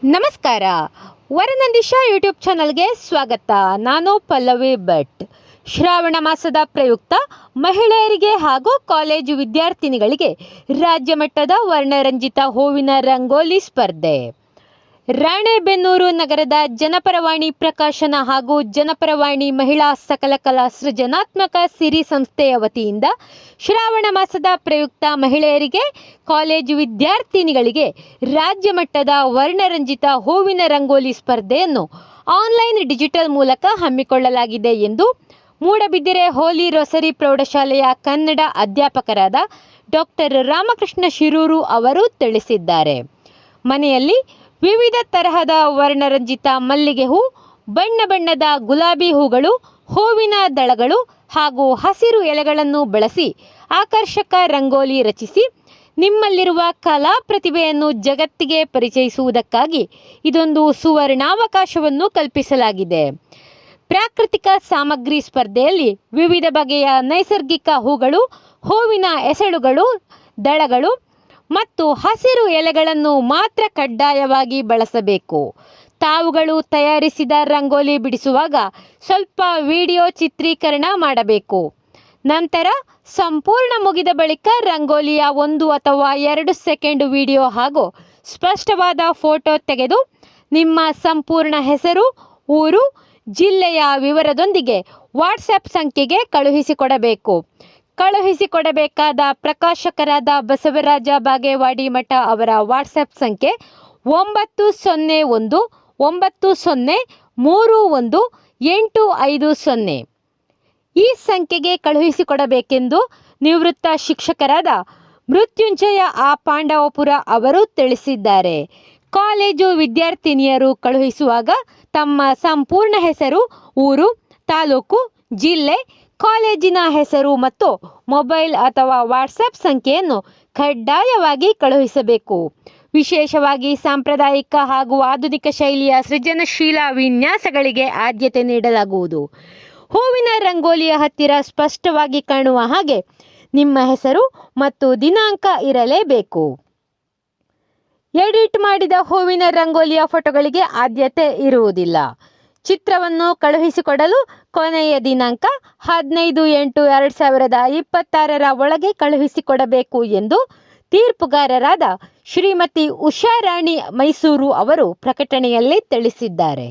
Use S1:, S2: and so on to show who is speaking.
S1: ನಮಸ್ಕಾರ. ವರನಂದಿಶ ಯೂಟ್ಯೂಬ್ ಚಾನಲ್ಗೆ ಸ್ವಾಗತ. ನಾನು ಪಲ್ಲವಿ ಭಟ್. ಶ್ರಾವಣ ಮಾಸದ ಪ್ರಯುಕ್ತ ಮಹಿಳೆಯರಿಗೆ ಹಾಗೂ ಕಾಲೇಜು ವಿದ್ಯಾರ್ಥಿನಿಗಳಿಗೆ ರಾಜ್ಯ ಮಟ್ಟದ ವರ್ಣರಂಜಿತ ಹೂವಿನ ರಂಗೋಲಿ ಸ್ಪರ್ಧೆ. ರಾಣೆಬೆನ್ನೂರು ನಗರದ ಜನಪರವಾಣಿ ಪ್ರಕಾಶನ ಹಾಗೂ ಜನಪರವಾಣಿ ಮಹಿಳಾ ಸಕಲ ಕಲಾ ಸೃಜನಾತ್ಮಕ ಸಿರಿ ಸಂಸ್ಥೆಯ ವತಿಯಿಂದ ಶ್ರಾವಣ ಮಾಸದ ಪ್ರಯುಕ್ತ ಮಹಿಳೆಯರಿಗೆ ಕಾಲೇಜು ವಿದ್ಯಾರ್ಥಿನಿಗಳಿಗೆ ರಾಜ್ಯ ಮಟ್ಟದ ವರ್ಣರಂಜಿತ ಹೂವಿನ ರಂಗೋಲಿ ಸ್ಪರ್ಧೆಯನ್ನು ಆನ್ಲೈನ್ ಡಿಜಿಟಲ್ ಮೂಲಕ ಹಮ್ಮಿಕೊಳ್ಳಲಾಗಿದೆ ಎಂದು ಮೂಡಬಿದಿರೆ ಹೋಲಿ ರೋಸರಿ ಪ್ರೌಢಶಾಲೆಯ ಕನ್ನಡ ಅಧ್ಯಾಪಕರಾದ ಡಾಕ್ಟರ್ ರಾಮಕೃಷ್ಣ ಶಿರೂರು ಅವರು ತಿಳಿಸಿದ್ದಾರೆ. ಮನೆಯಲ್ಲಿ ವಿವಿಧ ತರಹದ ವರ್ಣರಂಜಿತ ಮಲ್ಲಿಗೆ ಹೂ, ಬಣ್ಣ ಬಣ್ಣದ ಗುಲಾಬಿ ಹೂಗಳು, ಹೂವಿನ ದಳಗಳು ಹಾಗೂ ಹಸಿರು ಎಲೆಗಳನ್ನು ಬಳಸಿ ಆಕರ್ಷಕ ರಂಗೋಲಿ ರಚಿಸಿ ನಿಮ್ಮಲ್ಲಿರುವ ಕಲಾ ಪ್ರತಿಭೆಯನ್ನು ಜಗತ್ತಿಗೆ ಪರಿಚಯಿಸುವುದಕ್ಕಾಗಿ ಇದೊಂದು ಸುವರ್ಣಾವಕಾಶವನ್ನು ಕಲ್ಪಿಸಲಾಗಿದೆ. ಪ್ರಾಕೃತಿಕ ಸಾಮಗ್ರಿ ಸ್ಪರ್ಧೆಯಲ್ಲಿ ವಿವಿಧ ಬಗೆಯ ನೈಸರ್ಗಿಕ ಹೂಗಳು, ಹೂವಿನ ಎಸಳುಗಳು, ದಳಗಳು ಮತ್ತು ಹಸಿರು ಎಲೆಗಳನ್ನು ಮಾತ್ರ ಕಡ್ಡಾಯವಾಗಿ ಬಳಸಬೇಕು. ತಾವುಗಳು ತಯಾರಿಸಿದ ರಂಗೋಲಿ ಬಿಡಿಸುವಾಗ ಸ್ವಲ್ಪ ವಿಡಿಯೋ ಚಿತ್ರೀಕರಣ ಮಾಡಬೇಕು. ನಂತರ ಸಂಪೂರ್ಣ ಮುಗಿದ ಬಳಿಕ ರಂಗೋಲಿಯ 1 ಅಥವಾ 2 ಸೆಕೆಂಡ್ ವಿಡಿಯೋ ಹಾಗೂ ಸ್ಪಷ್ಟವಾದ ಫೋಟೋ ತೆಗೆದು ನಿಮ್ಮ ಸಂಪೂರ್ಣ ಹೆಸರು, ಊರು, ಜಿಲ್ಲೆಯ ವಿವರದೊಂದಿಗೆ ವಾಟ್ಸಪ್ ಸಂಖ್ಯೆಗೆ ಕಳುಹಿಸಿಕೊಡಬೇಕು. ಕಳುಹಿಸಿಕೊಡಬೇಕಾದ ಪ್ರಕಾಶಕರಾದ ಬಸವರಾಜ ಬಾಗೇವಾಡಿ ಮಠ ಅವರ ವಾಟ್ಸಪ್ ಸಂಖ್ಯೆ 99030318550. ಈ ಸಂಖ್ಯೆಗೆ ಕಳುಹಿಸಿಕೊಡಬೇಕೆಂದು ನಿವೃತ್ತ ಶಿಕ್ಷಕರಾದ ಮೃತ್ಯುಂಜಯ ಪಾಂಡವಪುರ ಅವರು ತಿಳಿಸಿದ್ದಾರೆ. ಕಾಲೇಜು ವಿದ್ಯಾರ್ಥಿನಿಯರು ಕಳುಹಿಸುವಾಗ ತಮ್ಮ ಸಂಪೂರ್ಣ ಹೆಸರು, ಊರು, ತಾಲೂಕು, ಜಿಲ್ಲೆ, ಕಾಲೇಜಿನ ಹೆಸರು ಮತ್ತು ಮೊಬೈಲ್ ಅಥವಾ ವಾಟ್ಸಪ್ ಸಂಖ್ಯೆಯನ್ನು ಕಡ್ಡಾಯವಾಗಿ ಕಳುಹಿಸಬೇಕು. ವಿಶೇಷವಾಗಿ ಸಾಂಪ್ರದಾಯಿಕ ಹಾಗೂ ಆಧುನಿಕ ಶೈಲಿಯ ಸೃಜನಶೀಲ ವಿನ್ಯಾಸಗಳಿಗೆ ಆದ್ಯತೆ ನೀಡಲಾಗುವುದು. ಹೂವಿನ ರಂಗೋಲಿಯ ಹತ್ತಿರ ಸ್ಪಷ್ಟವಾಗಿ ಕಾಣುವ ಹಾಗೆ ನಿಮ್ಮ ಹೆಸರು ಮತ್ತು ದಿನಾಂಕ ಇರಲೇಬೇಕು. ಎಡಿಟ್ ಮಾಡಿದ ಹೂವಿನ ರಂಗೋಲಿಯ ಫೋಟೋಗಳಿಗೆ ಆದ್ಯತೆ ಇರುವುದಿಲ್ಲ. ಚಿತ್ರವನ್ನು ಕಳುಹಿಸಿಕೊಡಲು ಕೊನೆಯ ದಿನಾಂಕ 15/8/2026 ಒಳಗೆ ಕಳುಹಿಸಿಕೊಡಬೇಕು ಎಂದು ತೀರ್ಪುಗಾರರಾದ ಶ್ರೀಮತಿ ಉಷಾರಾಣಿ ಮೈಸೂರು ಅವರು ಪ್ರಕಟಣೆಯಲ್ಲಿ ತಿಳಿಸಿದ್ದಾರೆ.